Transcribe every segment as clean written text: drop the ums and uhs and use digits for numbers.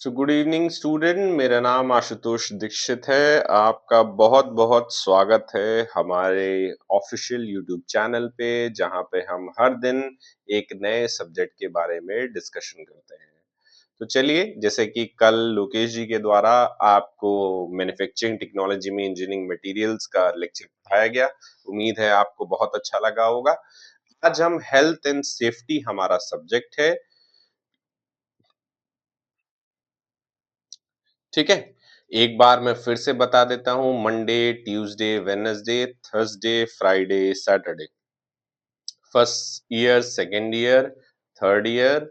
Good evening student. मेरा नाम आशुतोष दीक्षित है। आपका बहुत बहुत स्वागत है हमारे ऑफिशियल यूट्यूब चैनल पे, जहां पे हम हर दिन एक नए सब्जेक्ट के बारे में डिस्कशन करते हैं। तो चलिए, जैसे कि कल लोकेश जी के द्वारा आपको मैन्युफैक्चरिंग टेक्नोलॉजी में इंजीनियरिंग मटेरियल्स का लेक्चर पढ़ाया गया, उम्मीद है आपको बहुत अच्छा लगा होगा। आज हम हेल्थ एंड सेफ्टी हमारा सब्जेक्ट है, ठीक है। एक बार मैं फिर से बता देता हूं, Monday, Tuesday, Wednesday, Thursday, Friday, Saturday. First year, second year, third year,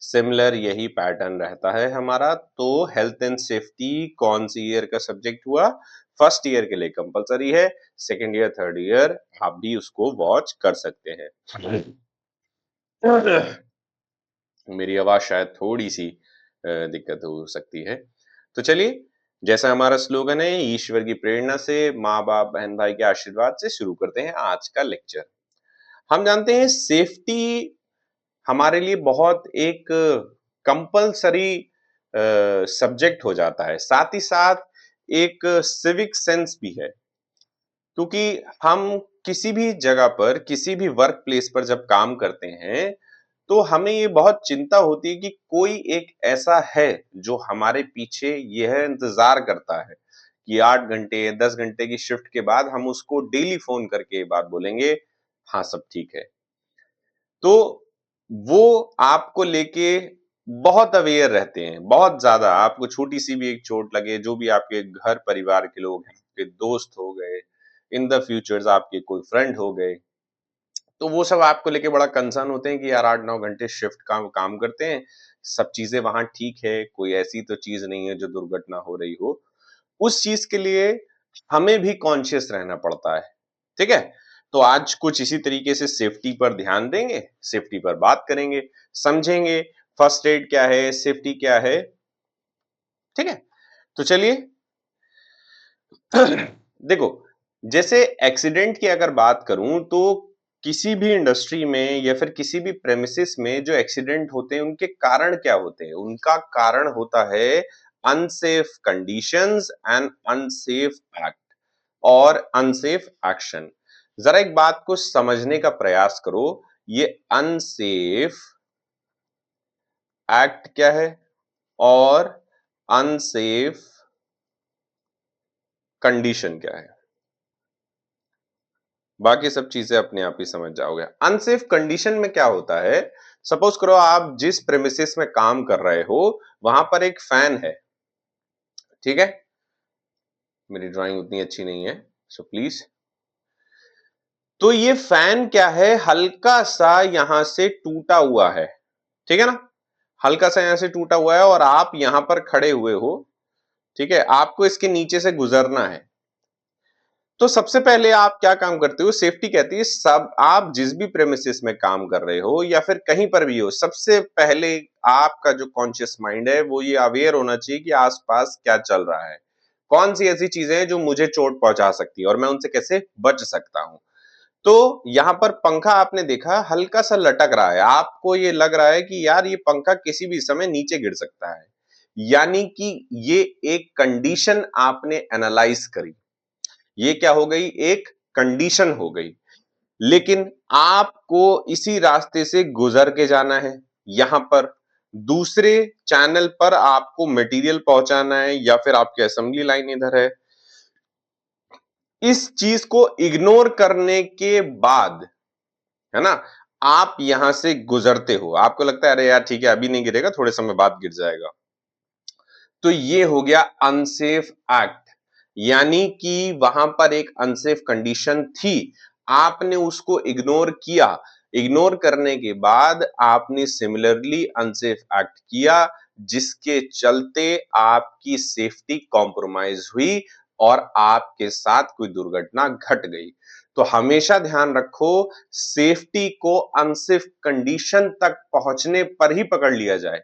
similar यही पैटर्न रहता है हमारा। तो हेल्थ एंड सेफ्टी कौन सी ईयर का सब्जेक्ट हुआ? फर्स्ट ईयर के लिए कंपलसरी है, सेकेंड ईयर, थर्ड ईयर आप भी उसको वॉच कर सकते हैं। मेरी आवाज शायद थोड़ी सी दिक्कत हो सकती है। तो चलिए, जैसा हमारा स्लोगन है, ईश्वर की प्रेरणा से, माँ बाप बहन भाई के आशीर्वाद से शुरू करते हैं आज का लेक्चर। हम जानते हैं सेफ्टी हमारे लिए बहुत एक कंपलसरी सब्जेक्ट हो जाता है, साथ ही साथ एक सिविक सेंस भी है, क्योंकि हम किसी भी जगह पर, किसी भी वर्क प्लेस पर जब काम करते हैं, तो हमें ये बहुत चिंता होती है कि कोई एक ऐसा है जो हमारे पीछे यह इंतजार करता है कि 8 घंटे, 10 घंटे की शिफ्ट के बाद हम उसको डेली फोन करके ये बात बोलेंगे, हाँ सब ठीक है। तो वो आपको लेके बहुत अवेयर रहते हैं, बहुत ज्यादा। आपको छोटी सी भी एक चोट लगे, जो भी आपके घर परिवार के लोग हैं, आपके दोस्त हो गए, इन द फ्यूचर्स आपके कोई फ्रेंड हो गए, तो वो सब आपको लेके बड़ा कंसर्न होते हैं कि यार 8-9 घंटे शिफ्ट का काम करते हैं, सब चीजें वहां ठीक है, कोई ऐसी तो चीज नहीं है जो दुर्घटना हो रही हो। उस चीज के लिए हमें भी कॉन्शियस रहना पड़ता है, ठीक है। तो आज कुछ इसी तरीके से सेफ्टी पर ध्यान देंगे, सेफ्टी पर बात करेंगे, समझेंगे फर्स्ट एड क्या है, सेफ्टी क्या है, ठीक है। तो चलिए, देखो, जैसे एक्सीडेंट की अगर बात करूं, तो किसी भी इंडस्ट्री में या फिर किसी भी प्रेमिसेस में जो एक्सीडेंट होते हैं, उनके कारण क्या होते हैं? उनका कारण होता है unsafe conditions and unsafe act और अनसेफ एक्शन। जरा एक बात को समझने का प्रयास करो, ये अनसेफ एक्ट क्या है और अनसेफ कंडीशन क्या है। बाकी सब चीजें अपने आप ही समझ जाओगे। अनसेफ कंडीशन में क्या होता है? सपोज करो आप जिस प्रेमिसेस में काम कर रहे हो, वहां पर एक फैन है, ठीक है। मेरी ड्राइंग उतनी अच्छी नहीं है, सो प्लीज। तो ये फैन क्या है, हल्का सा यहां से टूटा हुआ है, ठीक है ना। हल्का सा यहां से टूटा हुआ है और आप यहां पर खड़े हुए हो, ठीक है। आपको इसके नीचे से गुजरना है। तो सबसे पहले आप क्या काम करते हो? सेफ्टी कहती है, सब आप जिस भी प्रेमिसेस में काम कर रहे हो या फिर कहीं पर भी हो, सबसे पहले आपका जो कॉन्शियस माइंड है वो ये अवेयर होना चाहिए कि आसपास क्या चल रहा है, कौन सी ऐसी चीजें हैं जो मुझे चोट पहुंचा सकती है और मैं उनसे कैसे बच सकता हूं। तो यहां पर पंखा आपने देखा हल्का सा लटक रहा है, आपको ये लग रहा है कि यार ये पंखा किसी भी समय नीचे गिर सकता है, यानी कि ये एक कंडीशन आपने एनालाइज करी। ये क्या हो गई? एक कंडीशन हो गई। लेकिन आपको इसी रास्ते से गुजर के जाना है, यहां पर दूसरे चैनल पर आपको मटेरियल पहुंचाना है या फिर आपकी असेंबली लाइन इधर है। इस चीज को इग्नोर करने के बाद, है ना, आप यहां से गुजरते हो, आपको लगता है अरे यार ठीक है अभी नहीं गिरेगा, थोड़े समय बाद गिर जाएगा। तो ये हो गया अनसेफ एक्ट, यानी कि वहां पर एक अनसेफ कंडीशन थी, आपने उसको इग्नोर किया। इग्नोर करने के बाद आपने सिमिलरली अनसेफ एक्ट किया, जिसके चलते आपकी सेफ्टी कॉम्प्रोमाइज हुई और आपके साथ कोई दुर्घटना घट गई। तो हमेशा ध्यान रखो, सेफ्टी को अनसेफ कंडीशन तक पहुंचने पर ही पकड़ लिया जाए।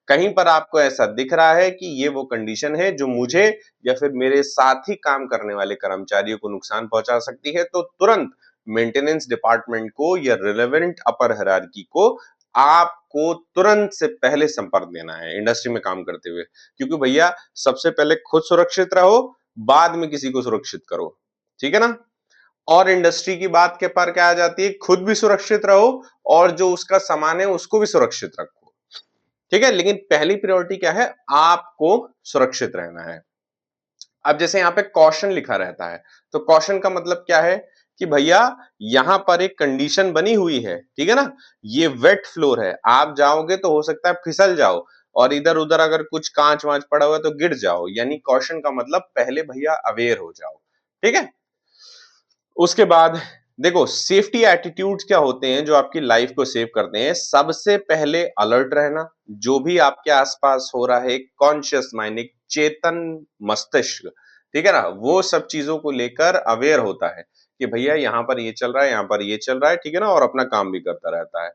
कहीं पर आपको ऐसा दिख रहा है कि ये वो कंडीशन है जो मुझे या फिर मेरे साथ ही काम करने वाले कर्मचारियों को नुकसान पहुंचा सकती है, तो तुरंत मेंटेनेंस डिपार्टमेंट को या रिलेवेंट अपर हायरार्की को आप आपको तुरंत से पहले संपर्क देना है इंडस्ट्री में काम करते हुए, क्योंकि भैया सबसे पहले खुद सुरक्षित रहो, बाद में किसी को सुरक्षित करो, ठीक है ना? और इंडस्ट्री की बात के पर क्या आ जाती है, खुद भी सुरक्षित रहो और जो उसका सामान है उसको भी सुरक्षित रखो, ठीक है? लेकिन पहली प्रायोरिटी क्या है, आपको सुरक्षित रहना है। अब जैसे यहाँ पे कॉशन लिखा रहता है, तो कॉशन का मतलब क्या है कि भैया यहां पर एक कंडीशन बनी हुई है, ठीक है ना? ये वेट फ्लोर है, आप जाओगे तो हो सकता है फिसल जाओ और इधर उधर अगर कुछ कांच वांच पड़ा हुआ है तो गिर जाओ, यानी कॉशन का मतलब पहले भैया अवेयर हो जाओ, ठीक है? उसके बाद देखो सेफ्टी एटीट्यूड्स क्या होते हैं जो आपकी लाइफ को सेव करते हैं। सबसे पहले अलर्ट रहना, जो भी आपके आसपास हो रहा है, एक कॉन्शियस माइंड, एक चेतन मस्तिष्क, ठीक है ना, वो सब चीजों को लेकर अवेयर होता है कि भैया यहाँ पर ये चल रहा है, यहाँ पर ये चल रहा है, ठीक है ना, और अपना काम भी करता रहता है,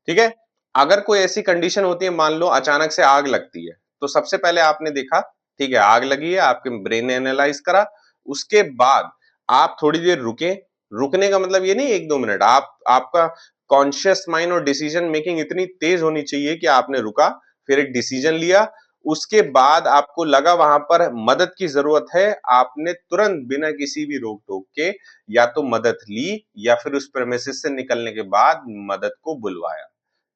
ठीक है। अगर कोई ऐसी कंडीशन होती है, मान लो अचानक से आग लगती है, तो सबसे पहले आपने देखा, ठीक है, आग लगी है, आपके ब्रेन ने एनालाइज करा, उसके बाद आप थोड़ी देर रुके। रुकने का मतलब ये नहीं 1-2 मिनट, आपका कॉन्शियस माइंड और डिसीजन मेकिंग इतनी तेज होनी चाहिए कि आपने रुका, फिर एक डिसीजन लिया, उसके बाद आपको लगा वहां पर मदद की जरूरत है, आपने तुरंत बिना किसी भी रोक टोक के या तो मदद ली या फिर उस प्रेमिसेस से निकलने के बाद मदद को बुलवाया,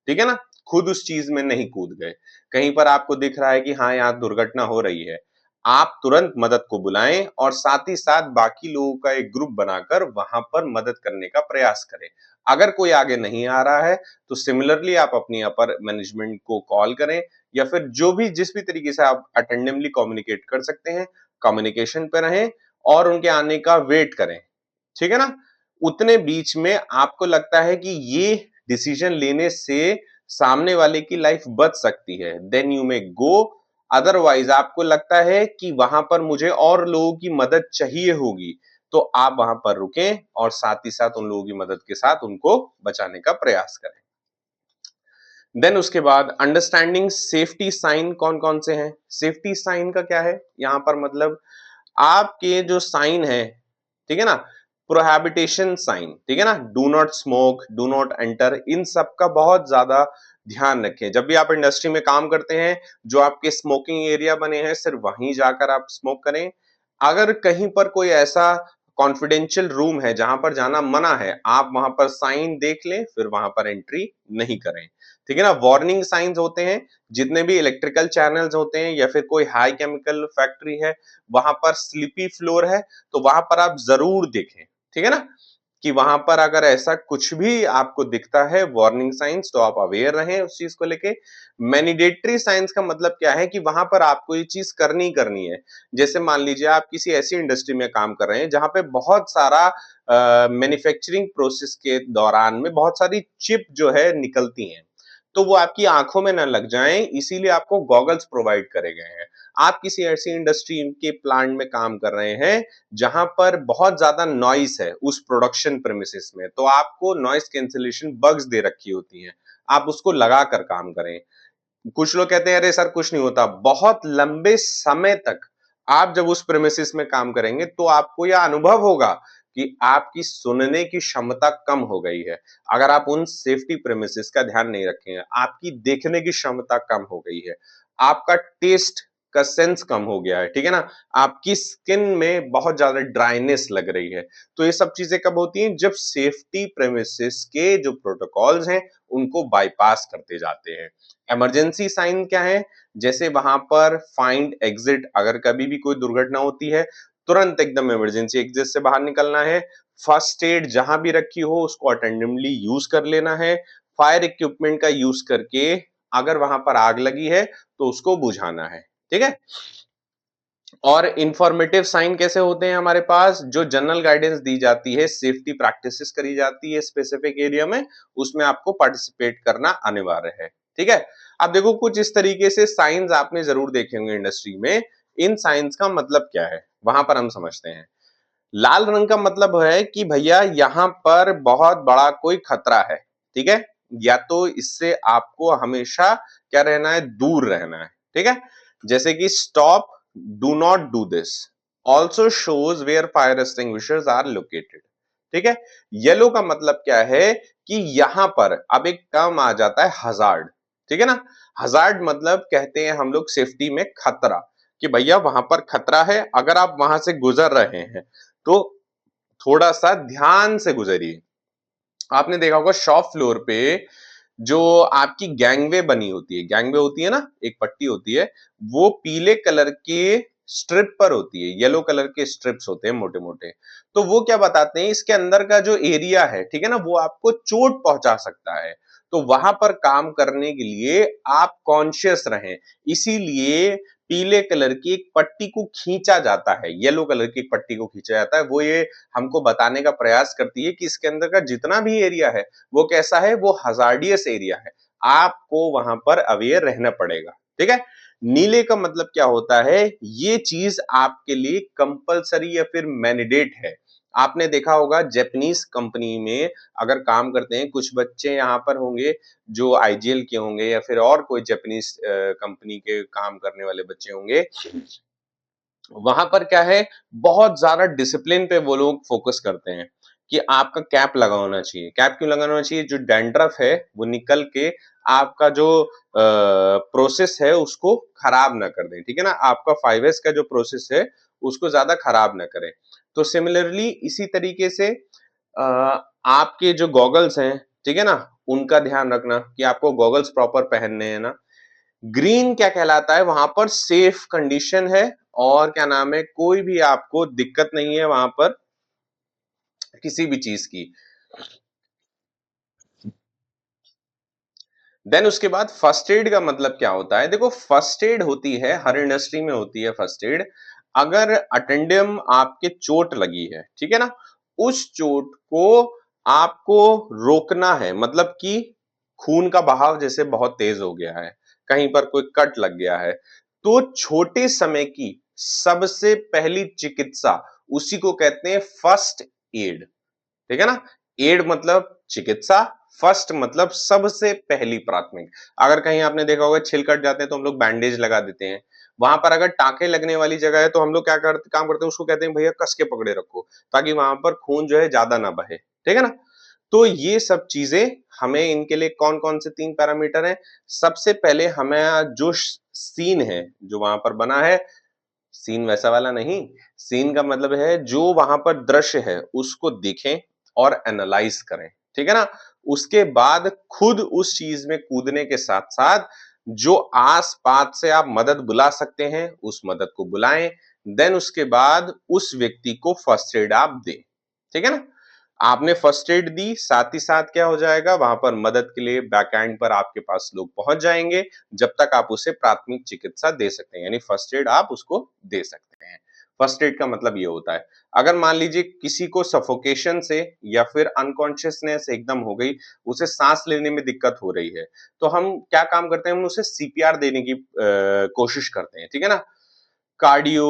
ठीक है ना? खुद उस चीज में नहीं कूद गए। कहीं पर आपको दिख रहा है कि हाँ यहाँ दुर्घटना हो रही है, आप तुरंत मदद को बुलाएं और साथ ही साथ बाकी लोगों का एक ग्रुप बनाकर वहां पर मदद करने का प्रयास करें। अगर कोई आगे नहीं आ रहा है तो सिमिलरली आप अपनी अपर मैनेजमेंट को कॉल करें या फिर जो भी जिस भी तरीके से आप अटेंडिवली कम्युनिकेट कर सकते हैं, कम्युनिकेशन पे रहें और उनके आने का वेट करें, ठीक है ना? उतने बीच में आपको लगता है कि ये डिसीजन लेने से सामने वाले की लाइफ बच सकती है, then you may go. Otherwise आपको लगता है कि वहां पर मुझे और लोगों की मदद चाहिए होगी, तो आप वहां पर रुकें और साथ ही साथ उन लोगों की मदद के साथ उनको बचाने का प्रयास करें। देन उसके बाद अंडरस्टैंडिंग सेफ्टी साइन कौन कौन से हैं। सेफ्टी साइन का क्या है यहाँ पर मतलब, आपके जो साइन है, ठीक है ना, प्रोहिबिटेशन साइन, ठीक है ना, do not smoke, do not enter, इन सब का बहुत ज्यादा ध्यान रखें। जब भी आप इंडस्ट्री में काम करते हैं, जो आपके स्मोकिंग एरिया बने हैं सिर्फ वहीं जाकर आप स्मोक करें। अगर कहीं पर कोई ऐसा कॉन्फिडेंशियल रूम है जहां पर जाना मना है, आप वहां पर साइन देख लें, फिर वहां पर एंट्री नहीं करें, ठीक है ना। वार्निंग साइंस होते हैं, जितने भी इलेक्ट्रिकल चैनल्स होते हैं या फिर कोई हाई केमिकल फैक्ट्री है, वहां पर स्लिपी फ्लोर है, तो वहां पर आप जरूर देखें, ठीक है ना, कि वहां पर अगर ऐसा कुछ भी आपको दिखता है वार्निंग साइंस, तो आप अवेयर रहें उस चीज को लेके। मैनिडेटरी साइंस का मतलब क्या है कि वहां पर आपको ये चीज करनी करनी है। जैसे मान लीजिए आप किसी ऐसी इंडस्ट्री में काम कर रहे हैं जहां पे बहुत सारा मैन्युफैक्चरिंग प्रोसेस के दौरान में बहुत सारी चिप जो है निकलती हैं, तो वो आपकी आंखों में न लग जाएं, इसीलिए आपको गॉगल्स प्रोवाइड करे गए हैं। आप किसी ऐसी इंडस्ट्री के प्लांट में काम कर रहे हैं जहां पर बहुत ज्यादा नॉइस है उस प्रोडक्शन प्रेमिसेस में, तो आपको नॉइस कैंसिलेशन बग्स दे रखी होती हैं, आप उसको लगा कर काम करें। कुछ लोग कहते हैं अरे सर कुछ नहीं होता, बहुत लंबे समय तक आप जब उस प्रेमिसेस में काम करेंगे तो आपको यह अनुभव होगा कि आपकी सुनने की क्षमता कम हो गई है। अगर आप उन सेफ्टी प्रेमिसेस का ध्यान नहीं रखेंगे, आपकी देखने की क्षमता कम हो गई है, आपका टेस्ट का सेंस कम हो गया है, ठीक है ना, आपकी स्किन में बहुत ज्यादा ड्राइनेस लग रही है, तो ये सब चीजें कब होती हैं, जब सेफ्टी प्रेमिसेस के जो प्रोटोकॉल्स हैं उनको बाईपास करते जाते हैं। इमरजेंसी साइन क्या है, जैसे वहां पर फाइंड एग्जिट, अगर कभी भी कोई दुर्घटना होती है तुरंत एकदम इमरजेंसी एग्जिट से बाहर निकलना है। फर्स्ट एड जहां भी रखी हो उसको अटेंडिवली यूज कर लेना है। फायर इक्विपमेंट का यूज करके अगर वहां पर आग लगी है तो उसको बुझाना है, ठीक है। और इंफॉर्मेटिव साइन कैसे होते हैं हमारे पास, जो जनरल गाइडेंस दी जाती है, सेफ्टी प्रैक्टिसेस करी जाती है स्पेसिफिक एरिया में, उसमें आपको पार्टिसिपेट करना अनिवार्य है, ठीक है। अब देखो कुछ इस तरीके से साइंस आपने जरूर देखे होंगे इंडस्ट्री में। इन साइंस का मतलब क्या है वहां पर हम समझते हैं। लाल रंग का मतलब है कि भैया यहाँ पर बहुत बड़ा कोई खतरा है, ठीक है, या तो इससे आपको हमेशा क्या रहना है, दूर रहना है, ठीक है। जैसे कि stop, do not do this, also shows where fire extinguishers are located, ठीक है। येलो का मतलब क्या है कि यहां पर अब एक टर्म आ जाता है हजार्ड, ठीक है ना। हजार्ड मतलब कहते हैं हम लोग सेफ्टी में खतरा, कि भैया वहां पर खतरा है, अगर आप वहां से गुजर रहे हैं तो थोड़ा सा ध्यान से गुजरिए। आपने देखा होगा शॉप फ्लोर पे जो आपकी गैंगवे बनी होती है, गैंगवे होती है ना, एक पट्टी होती है, वो पीले कलर के स्ट्रिप पर होती है, येलो कलर के स्ट्रिप्स होते हैं मोटे मोटे। तो वो क्या बताते हैं, इसके अंदर का जो एरिया है, ठीक है ना, वो आपको चोट पहुंचा सकता है। तो वहां पर काम करने के लिए आप कॉन्शियस रहें, इसीलिए पीले कलर की एक पट्टी को खींचा जाता है, येलो कलर की पट्टी को खींचा जाता है। वो ये हमको बताने का प्रयास करती है कि इसके अंदर का जितना भी एरिया है वो कैसा है, वो हजार्डियस एरिया है, आपको वहां पर अवेयर रहना पड़ेगा। ठीक है। नीले का मतलब क्या होता है, ये चीज आपके लिए कंपलसरी या फिर मैंडेट है। आपने देखा होगा जापानीज कंपनी में अगर काम करते हैं, कुछ बच्चे यहाँ पर होंगे जो आईजीएल के होंगे या फिर और कोई जापानीज कंपनी के काम करने वाले बच्चे होंगे, वहां पर क्या है, बहुत ज्यादा डिसिप्लिन पे वो लोग फोकस करते हैं कि आपका कैप लगा होना चाहिए। कैप क्यों लगाना होना चाहिए, जो डैंड्रफ है वो निकल के आपका जो प्रोसेस है उसको खराब ना कर दे, ठीक है ना, आपका 5S का जो प्रोसेस है उसको ज्यादा खराब ना करे। तो सिमिलरली इसी तरीके से आपके जो गॉगल्स हैं, ठीक है ना, उनका ध्यान रखना कि आपको गॉगल्स प्रॉपर पहनने हैं ना। ग्रीन क्या कहलाता है, वहां पर सेफ कंडीशन है, और क्या नाम है, कोई भी आपको दिक्कत नहीं है वहां पर किसी भी चीज की। देन उसके बाद फर्स्ट एड का मतलब क्या होता है, देखो फर्स्ट एड होती है, हर इंडस्ट्री में होती है फर्स्ट एड। अगर अटेंडियम आपके चोट लगी है, ठीक है ना, उस चोट को आपको रोकना है, मतलब कि खून का बहाव जैसे बहुत तेज हो गया है, कहीं पर कोई कट लग गया है, तो छोटे समय की सबसे पहली चिकित्सा उसी को कहते हैं फर्स्ट एड। ठीक है ना। एड मतलब चिकित्सा, फर्स्ट मतलब सबसे पहली प्राथमिक। अगर कहीं आपने देखा होगा छिल कट जाते हैं तो हम लोग बैंडेज लगा देते हैं, वहां पर अगर टाके लगने वाली जगह है तो हम लोग क्या करते काम करते हैं, उसको कहते हैं भैया कस के पकड़े रखो, ताकि वहां पर खून जो है ज्यादा ना बहे। ठीक है ना। तो ये सब चीजें हमें, इनके लिए कौन कौन से 3 पैरामीटर हैं, सबसे पहले हमें जो सीन है जो वहां पर बना है, सीन वैसा वाला नहीं, सीन का मतलब है जो वहां पर दृश्य है उसको देखें और एनालाइज करें। ठीक है ना। उसके बाद खुद उस चीज में कूदने के साथ साथ जो आस पास से आप मदद बुला सकते हैं उस मदद को बुलाएं। देन उसके बाद उस व्यक्ति को फर्स्ट एड आप दें। ठीक है ना। आपने फर्स्ट एड दी, साथ ही साथ क्या हो जाएगा, वहां पर मदद के लिए बैकएंड पर आपके पास लोग पहुंच जाएंगे, जब तक आप उसे प्राथमिक चिकित्सा दे सकते हैं, यानी फर्स्ट एड आप उसको दे सकते हैं। फर्स्ट एड का मतलब ये होता है, अगर मान लीजिए किसी को सफोकेशन से या फिर अनकॉन्शियसनेस एकदम हो गई, उसे सांस लेने में दिक्कत हो रही है, तो हम क्या काम करते हैं, हम उसे सीपीआर देने की कोशिश करते हैं। ठीक है ना। Cardio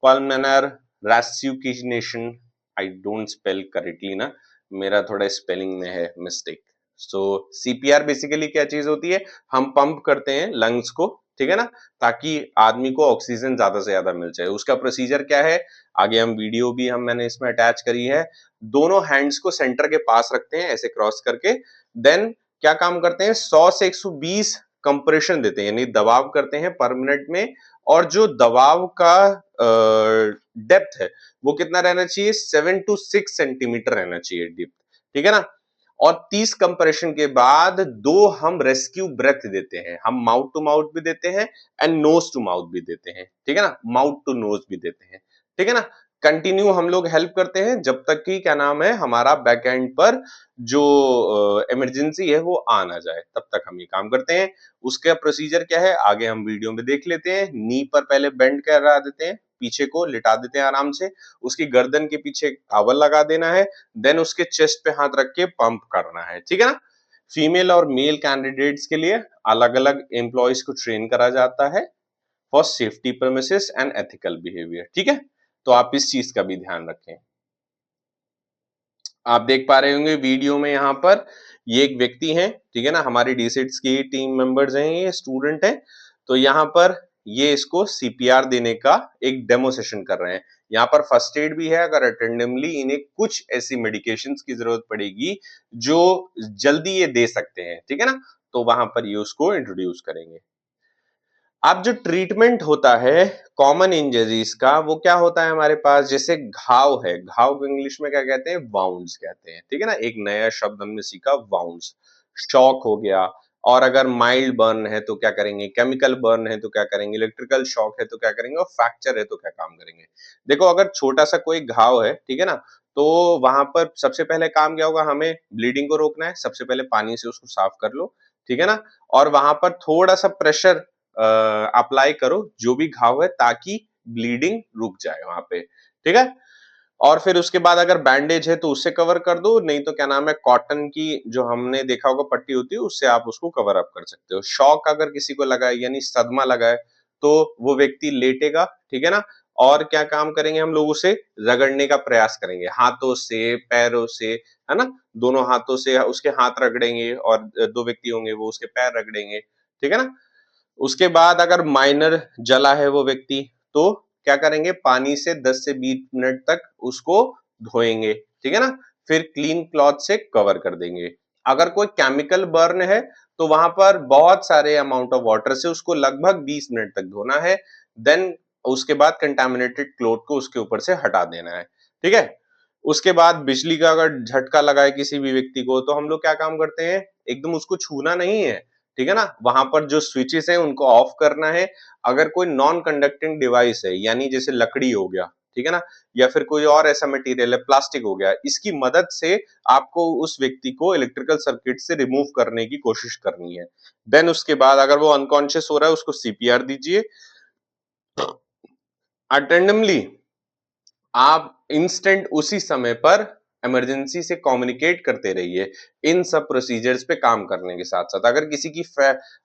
pulmonary resuscitation, I don't spell correctly ना, मेरा थोड़ा स्पेलिंग में है मिस्टेक। सो सीपीआर बेसिकली क्या चीज होती है, हम पंप करते हैं लंग्स को, ठीक है ना, ताकि आदमी को ऑक्सीजन ज्यादा से ज्यादा मिल जाए। उसका प्रोसीजर क्या है, आगे हम वीडियो भी मैंने इसमें अटैच करी है। दोनों हैंड्स को सेंटर के पास रखते हैं ऐसे क्रॉस करके, देन क्या काम करते हैं, 100 से 120 कंप्रेशन देते हैं, यानी दबाव करते हैं पर मिनट में, और जो दबाव का डेप्थ है वो कितना रहना चाहिए, 7 to 6 सेंटीमीटर रहना चाहिए डेप्थ। ठीक है ना। और 30 कंप्रेशन के बाद दो हम रेस्क्यू ब्रेथ देते हैं, हम माउथ टू माउथ भी देते हैं एंड नोज टू माउथ भी देते हैं। ठीक है ना, माउथ टू नोज भी देते हैं। ठीक है ना। कंटिन्यू हम लोग हेल्प करते हैं जब तक कि क्या नाम है, हमारा बैक एंड पर जो इमरजेंसी है वो आ ना जाए, तब तक हम ये काम करते हैं। उसका प्रोसीजर क्या है आगे हम वीडियो में देख लेते हैं। नी पर पहले बेंड करा देते हैं, पीछे को लिटा देते हैं आराम से, उसकी गर्दन के पीछे टॉवल लगा देना है, देन उसके चेस्ट पे हाथ रख के पंप करना है। ठीक है ना। फीमेल और मेल कैंडिडेट्स के लिए अलग अलग एम्प्लॉयज को ट्रेन करा जाता है for safety premises and ethical behaviour. ठीक है। तो आप इस चीज का भी ध्यान रखें। आप देख पा रहे होंगे वीडियो में, यहाँ पर ये एक व्यक्ति है, ठीक है ना, हमारी डीसिट्स की टीम मेंबर्स हैं, ये स्टूडेंट है। तो यहाँ पर ये इसको सीपीआर देने का एक डेमो सेशन कर रहे हैं। यहाँ पर फर्स्ट एड भी है, अगर अटेंडेमली इन्हें कुछ ऐसी मेडिकेशंस की जरूरत पड़ेगी जो जल्दी ये दे सकते हैं। ठीक है ना। तो वहां पर ये उसको इंट्रोड्यूस करेंगे। अब जो ट्रीटमेंट होता है कॉमन इंजरीज का, वो क्या होता है हमारे पास, जैसे घाव है, घाव को इंग्लिश में क्या कहते हैं, वाउंड्स कहते हैं, ठीक है ना, एक नया शब्द हमने सीखा, वाउंड्स। शॉक हो गया, और अगर माइल्ड बर्न है तो क्या करेंगे, केमिकल बर्न है तो क्या करेंगे, इलेक्ट्रिकल शॉक है तो क्या करेंगे, और फ्रैक्चर है तो क्या काम करेंगे। देखो अगर छोटा सा कोई घाव है, ठीक है ना, तो वहां पर सबसे पहले काम क्या होगा, हमें ब्लीडिंग को रोकना है, सबसे पहले पानी से उसको साफ कर लो, ठीक है ना, और वहां पर थोड़ा सा प्रेशर अप्लाई करो जो भी घाव है, ताकि ब्लीडिंग रुक जाए वहां पे, ठीक है। और फिर उसके बाद अगर बैंडेज है तो उससे कवर कर दो, नहीं तो क्या नाम है, कॉटन की जो हमने देखा होगा पट्टी होती है, उससे आप उसको कवर अप कर सकते हो। शॉक अगर किसी को लगा है, यानी सदमा लगा है, तो वो व्यक्ति लेटेगा, ठीक है ना, और क्या काम करेंगे, हम लोग उसे रगड़ने का प्रयास करेंगे, हाथों से, पैरों से, है ना, दोनों हाथों से उसके हाथ रगड़ेंगे, और दो व्यक्ति होंगे वो उसके पैर रगड़ेंगे, ठीक है ना। उसके बाद अगर माइनर जला है वो व्यक्ति, तो क्या करेंगे, पानी से 10 से 20 मिनट तक उसको धोएंगे, ठीक है ना, फिर क्लीन क्लॉथ से कवर कर देंगे। अगर कोई केमिकल बर्न है तो वहां पर बहुत सारे अमाउंट ऑफ वाटर से उसको लगभग 20 मिनट तक धोना है, देन उसके बाद कंटामिनेटेड क्लोथ को उसके ऊपर से हटा देना है, ठीक है। उसके बाद बिजली का अगर झटका लगा है किसी भी व्यक्ति को, तो हम लोग क्या काम करते हैं, एकदम उसको छूना नहीं है, ठीक है ना, वहां पर जो स्विचेस हैं उनको ऑफ करना है। अगर कोई नॉन कंडक्टिंग डिवाइस है, यानी जैसे लकड़ी हो गया, ठीक है ना, या फिर कोई और ऐसा मटेरियल है, प्लास्टिक हो गया, इसकी मदद से आपको उस व्यक्ति को इलेक्ट्रिकल सर्किट से रिमूव करने की कोशिश करनी है। देन उसके बाद अगर वो अनकॉन्शियस हो रहा है, उसको सीपीआर दीजिए। अटेंडमली आप इंस्टेंट उसी समय पर इमरजेंसी से कम्युनिकेट करते रहिए, इन सब प्रोसीजर्स पे काम करने के साथ साथ। अगर किसी की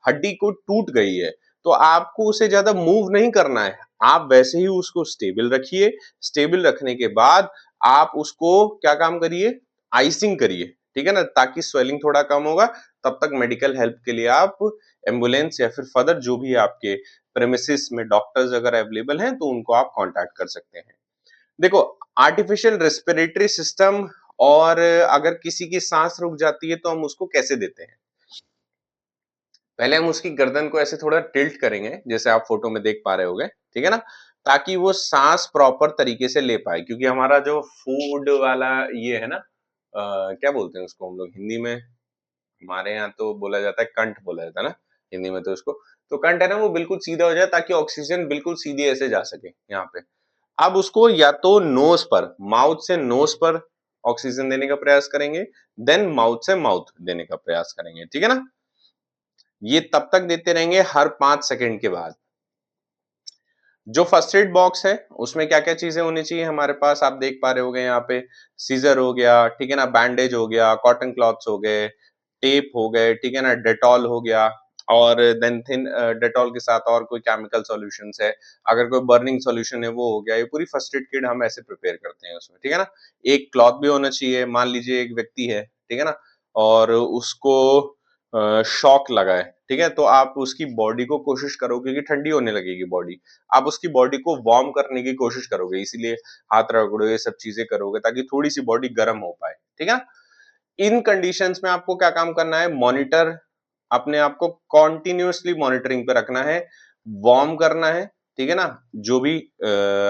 हड्डी को टूट गई है, तो आपको उसे ज्यादा मूव नहीं करना है, आप वैसे ही उसको स्टेबल रखिए। स्टेबल रखने के बाद आप उसको क्या काम करिए, आइसिंग करिए, ठीक है ना, ताकि स्वेलिंग थोड़ा कम होगा। तब तक मेडिकल हेल्प के लिए आप एम्बुलेंस या फिर फर्दर जो भी आपके प्रेमिसेस में डॉक्टर्स अगर अवेलेबल हैं, तो उनको आप कांटेक्ट कर सकते हैं। देखो, आर्टिफिशियल रेस्पिरेटरी सिस्टम, और अगर किसी की सांस रुक जाती है तो हम उसको कैसे देते हैं। पहले हम उसकी गर्दन को ऐसे थोड़ा टिल्ट करेंगे, जैसे आप फोटो में देख पा रहे होगे, ठीक है ना, ताकि वो सांस प्रॉपर तरीके से ले पाए, क्योंकि हमारा जो फूड वाला ये है ना, क्या बोलते हैं उसको हम लोग हिंदी में, हमारे यहाँ तो बोला जाता है कंठ बोला जाता है ना, हिंदी में तो उसको, तो कंठ है ना, वो बिल्कुल सीधा हो जाए ताकि ऑक्सीजन बिल्कुल सीधी ऐसे जा सके यहाँ पे। अब उसको या तो नोज पर, माउथ से नोज पर ऑक्सीजन देने का प्रयास करेंगे, देन माउथ से माउथ देने का प्रयास करेंगे, ठीक है ना। ये तब तक देते रहेंगे हर 5 सेकंड के बाद। जो फर्स्ट एड बॉक्स है उसमें क्या क्या चीजें होनी चाहिए हमारे पास, आप देख पा रहे होगे यहाँ पे, सीजर हो गया, ठीक है ना, बैंडेज हो गया, कॉटन क्लॉथ्स हो गए, टेप हो गए, ठीक है ना, डेटॉल हो गया, और देन थिन डेटॉल के साथ और कोई केमिकल सॉल्यूशंस है, अगर कोई बर्निंग सॉल्यूशन है वो हो गया। ये पूरी फर्स्ट एड किट हम ऐसे प्रिपेयर करते हैं उसमें, ठीक है ना। एक क्लॉथ भी होना चाहिए, मान लीजिए एक व्यक्ति है, ठीक है ना, और उसको शॉक लगा है, ठीक है, तो आप उसकी बॉडी को कोशिश करोगे कि ठंडी होने लगेगी बॉडी, आप उसकी बॉडी को वार्म करने की कोशिश करोगे, इसीलिए हाथ रगड़ो, ये सब चीजें करोगे ताकि थोड़ी सी बॉडी गर्म हो पाए, ठीक है। इन कंडीशंस में आपको क्या काम करना है, मॉनिटर, अपने आप को कॉन्टिन्यूसली मॉनिटरिंग पे रखना है, वार्म करना है, ठीक है ना, जो भी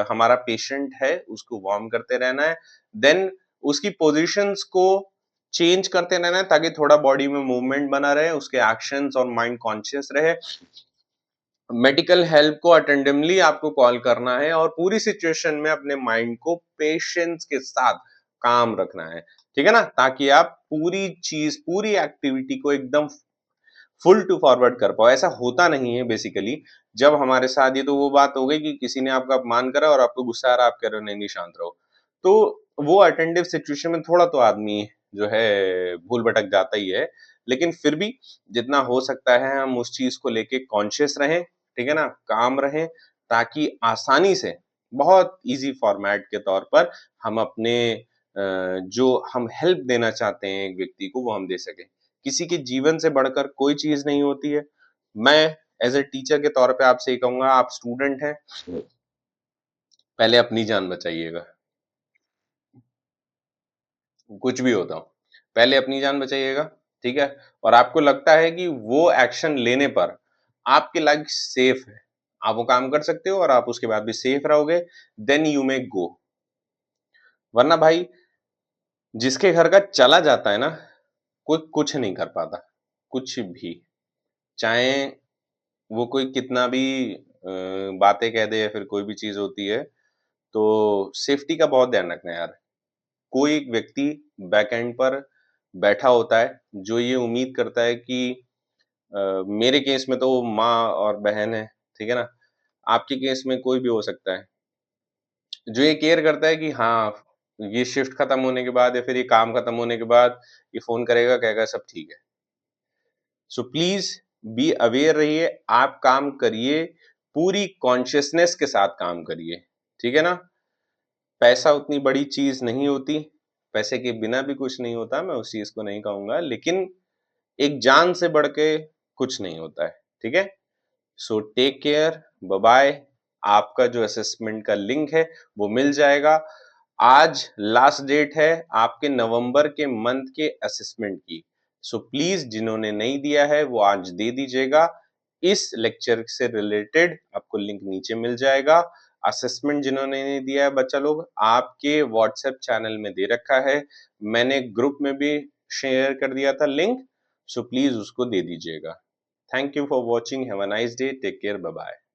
हमारा पेशेंट है उसको वार्म करते रहना है, देन उसकी पोजीशंस को चेंज करते रहना है ताकि थोड़ा बॉडी में मूवमेंट बना रहे, उसके एक्शंस और माइंड कॉन्शियस रहे। मेडिकल हेल्प को अटेंडिवली आपको कॉल करना है, और पूरी सिचुएशन में अपने माइंड को पेशेंस के साथ काम रखना है, ठीक है ना, ताकि आप पूरी चीज, पूरी एक्टिविटी को एकदम फुल टू फॉरवर्ड कर पाओ। ऐसा होता नहीं है बेसिकली, जब हमारे साथ, ये तो वो बात हो गई कि किसी ने आपका अपमान करा और आपको गुस्सा आ रहा, आप कह रहे हो नहीं नहीं शांत रहो, तो वो अटेंडिव सिचुएशन में थोड़ा तो आदमी जो है भूल भटक जाता ही है, लेकिन फिर भी जितना हो सकता है हम उस चीज को लेके कॉन्शियस रहें, ठीक है ना, काम रहें, ताकि आसानी से, बहुत इजी फॉर्मेट के तौर पर हम अपने जो हम हेल्प देना चाहते हैं एक व्यक्ति को, वो हम दे सकें। किसी के जीवन से बढ़कर कोई चीज नहीं होती है। मैं एज ए टीचर के तौर पे आपसे ये कहूंगा, आप स्टूडेंट हैं, पहले अपनी जान बचाइएगा, कुछ भी होता हो, पहले अपनी जान बचाइएगा, ठीक है? और आपको लगता है कि वो एक्शन लेने पर आपकी लाइफ सेफ है, आप वो काम कर सकते हो और आप उसके बाद भी सेफ रहोगे, देन यू मे गो। वरना भाई जिसके घर का चला जाता है ना, कोई कुछ नहीं कर पाता, कुछ भी। चाहे वो कोई कितना भी बातें कह दे या फिर कोई भी चीज़ होती है, तो सेफ्टी का बहुत ध्यान रखना है यार। कोई एक व्यक्ति बैक एंड पर बैठा होता है, जो ये उम्मीद करता है कि मेरे केस में तो माँ और बहन है, ठीक है ना? आपके केस में कोई भी हो सकता है। जो ये केयर करता है कि हाँ, ये शिफ्ट खत्म होने के बाद या फिर ये काम खत्म होने के बाद ये फ़ोन करेगा, कहेगा सब ठीक है। सो प्लीज़ बी अवेयर रहिए, आप काम करिए, पूरी कॉन्शियसनेस के साथ काम करिए, ठीक है ना? पैसा उतनी बड़ी चीज़ नहीं होती, पैसे के बिना भी कुछ नहीं होता, मैं उस चीज़ को नहीं कहूँगा, लेकिन एक जान से बढ़ के कुछ नहीं होता है, ठीक है? So take care, bye bye. आपका जो असेसमेंट का लिंक है, वो मिल जाएगा। आज लास्ट डेट है आपके नवंबर के मंथ के असेसमेंट की। सो प्लीज़ जिन्होंने नहीं दिया है, वो आज दे दीजिएगा। इस लेक्चर से रिलेटेड आपको लिंक नीचे मिल जाएगा। असेसमेंट जिन्होंने नहीं दिया है बच्चा लोग, आपके व्हाट्सएप चैनल में दे रखा है। मैंने ग्रुप में भी शेयर कर दिया था लिंक, सो प्लीज़ उसको दे दीजिएगा। Thank you for watching. Have a nice day. Take care. Bye bye.